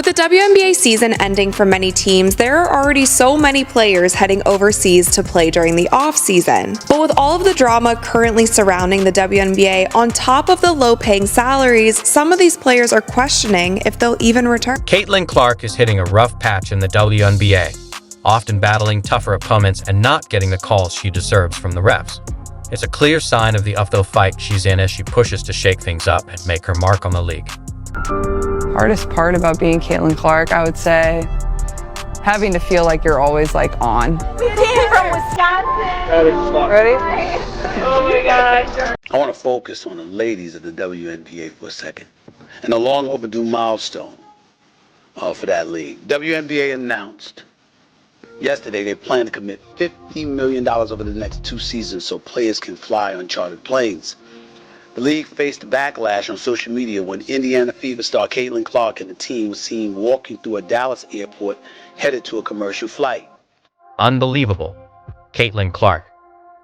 With the WNBA season ending for many teams, there are already so many players heading overseas to play during the off-season. But with all of the drama currently surrounding the WNBA, on top of the low-paying salaries, some of these players are questioning if they'll even return. Caitlin Clark is hitting a rough patch in the WNBA, often battling tougher opponents and not getting the calls she deserves from the refs. It's a clear sign of the uphill fight she's in as she pushes to shake things up and make her mark on the league. Hardest part about being Caitlin Clark, I would say, having to feel like you're always on. We came from Wisconsin. Ready? Oh my God. I want to focus on the ladies of the WNBA for a second, and a long overdue milestone for that league. WNBA announced yesterday they plan to commit $50 million over the next 2 seasons so players can fly on chartered planes. The league faced backlash on social media when Indiana Fever star Caitlin Clark and the team was seen walking through a Dallas airport headed to a commercial flight. Unbelievable. Caitlin Clark,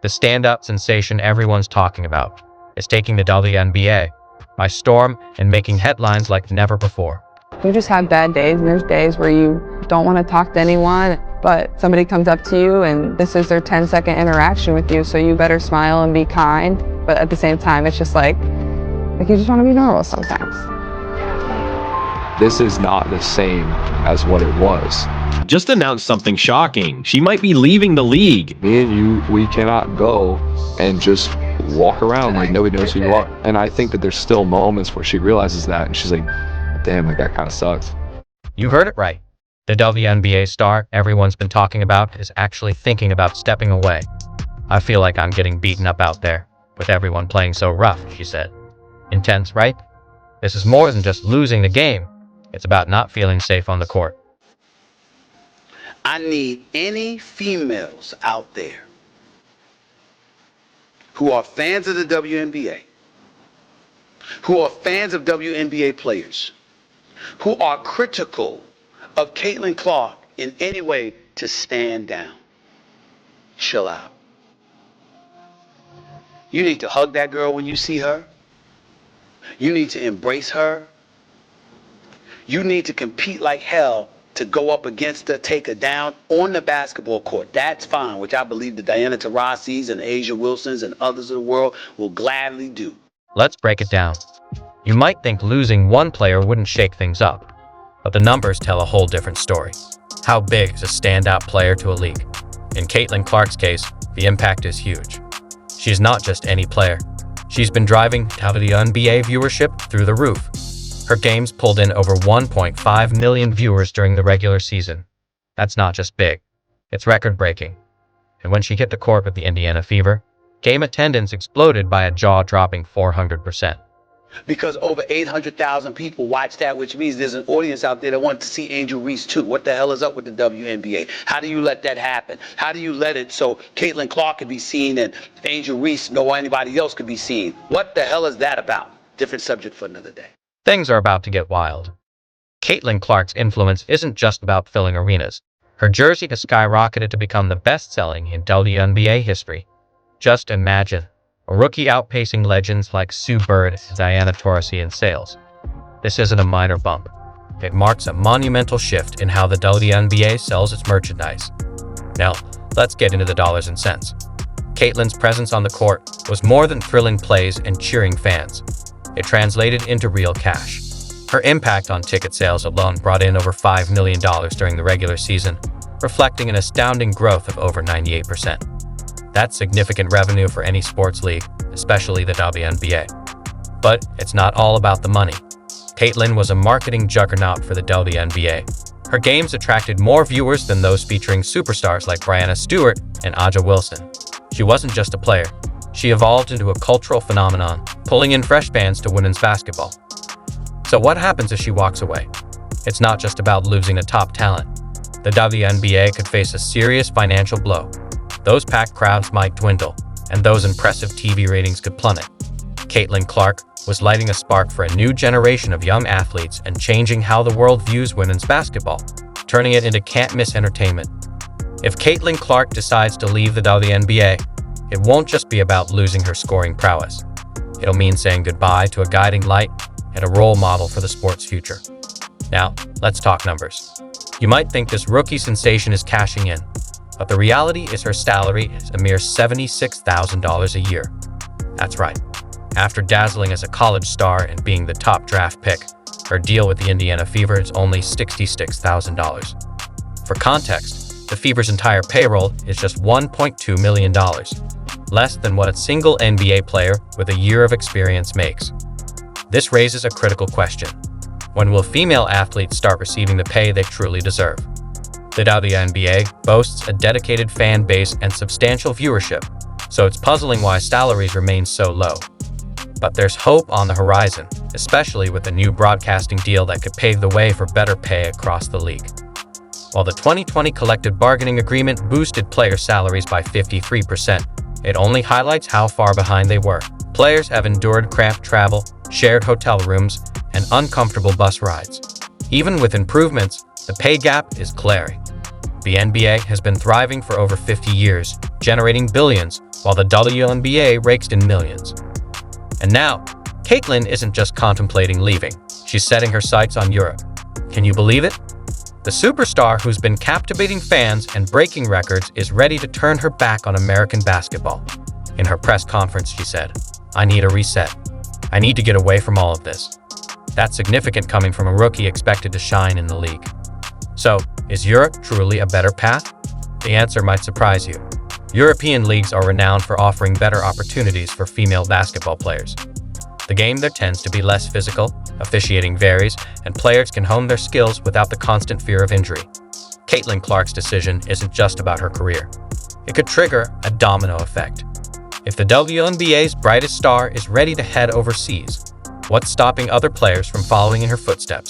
the stand-up sensation everyone's talking about, is taking the WNBA by storm and making headlines like never before. You just have bad days, and there's days where you don't want to talk to anyone, but somebody comes up to you and this is their 10-second interaction with you, so you better smile and be kind. But at the same time, it's just like you just want to be normal sometimes. This is not the same as what it was. Just announced something shocking. She might be leaving the league. Me and you, we cannot go and just walk around like nobody knows who you are. And I think that there's still moments where she realizes that and she's like, damn, like that kind of sucks. You heard it right. The WNBA star everyone's been talking about is actually thinking about stepping away. I feel like I'm getting beaten up out there, with everyone playing so rough, she said. Intense, right? This is more than just losing the game. It's about not feeling safe on the court. I need any females out there who are fans of the WNBA, who are fans of WNBA players, who are critical of Caitlin Clark in any way, to stand down. Chill out. You need to hug that girl when you see her. You need to embrace her. You need to compete like hell to go up against her, take her down on the basketball court. That's fine, which I believe the Diana Taurasi's and Asia Wilsons and others in the world will gladly do. Let's break it down. You might think losing one player wouldn't shake things up, but the numbers tell a whole different story. How big is a standout player to a league? In Caitlin Clark's case, the impact is huge. She's not just any player. She's been driving WNBA viewership through the roof. Her games pulled in over 1.5 million viewers during the regular season. That's not just big, it's record-breaking. And when she hit the court with the Indiana Fever, game attendance exploded by a jaw-dropping 400%. Because over 800,000 people watch that, which means there's an audience out there that wants to see Angel Reese too. What the hell is up with the WNBA? How do you let that happen? How do you let it so Caitlin Clark could be seen and Angel Reese nor anybody else could be seen? What the hell is that about? Different subject for another day. Things are about to get wild. Caitlin Clark's influence isn't just about filling arenas. Her jersey has skyrocketed to become the best-selling in WNBA history. Just imagine a rookie outpacing legends like Sue Bird and Diana Taurasi in sales. This isn't a minor bump. It marks a monumental shift in how the WNBA sells its merchandise. Now, let's get into the dollars and cents. Caitlin's presence on the court was more than thrilling plays and cheering fans. It translated into real cash. Her impact on ticket sales alone brought in over $5 million during the regular season, reflecting an astounding growth of over 98%. That's significant revenue for any sports league, especially the WNBA. But it's not all about the money. Caitlin was a marketing juggernaut for the WNBA. Her games attracted more viewers than those featuring superstars like Brianna Stewart and Aja Wilson. She wasn't just a player. She evolved into a cultural phenomenon, pulling in fresh fans to women's basketball. So what happens if she walks away? It's not just about losing a top talent. The WNBA could face a serious financial blow. Those packed crowds might dwindle, and those impressive TV ratings could plummet. Caitlin Clark was lighting a spark for a new generation of young athletes and changing how the world views women's basketball, turning it into can't-miss entertainment. If Caitlin Clark decides to leave the WNBA, it won't just be about losing her scoring prowess. It'll mean saying goodbye to a guiding light and a role model for the sport's future. Now, let's talk numbers. You might think this rookie sensation is cashing in, but the reality is her salary is a mere $76,000 a year. That's right. After dazzling as a college star and being the top draft pick, her deal with the Indiana Fever is only $66,000. For context, the Fever's entire payroll is just $1.2 million, less than what a single NBA player with a year of experience makes. This raises a critical question. When will female athletes start receiving the pay they truly deserve? The WNBA boasts a dedicated fan base and substantial viewership, so it's puzzling why salaries remain so low. But there's hope on the horizon, especially with a new broadcasting deal that could pave the way for better pay across the league. While the 2020 collective bargaining agreement boosted player salaries by 53%, it only highlights how far behind they were. Players have endured cramped travel, shared hotel rooms, and uncomfortable bus rides. Even with improvements, the pay gap is glaring. The NBA has been thriving for over 50 years, generating billions, while the WNBA rakes in millions. And now, Caitlin isn't just contemplating leaving, she's setting her sights on Europe. Can you believe it? The superstar who's been captivating fans and breaking records is ready to turn her back on American basketball. In her press conference, she said, "I need a reset. I need to get away from all of this." That's significant coming from a rookie expected to shine in the league. So, is Europe truly a better path? The answer might surprise you. European leagues are renowned for offering better opportunities for female basketball players. The game there tends to be less physical, officiating varies, and players can hone their skills without the constant fear of injury. Caitlin Clark's decision isn't just about her career. It could trigger a domino effect. If the WNBA's brightest star is ready to head overseas, what's stopping other players from following in her footsteps?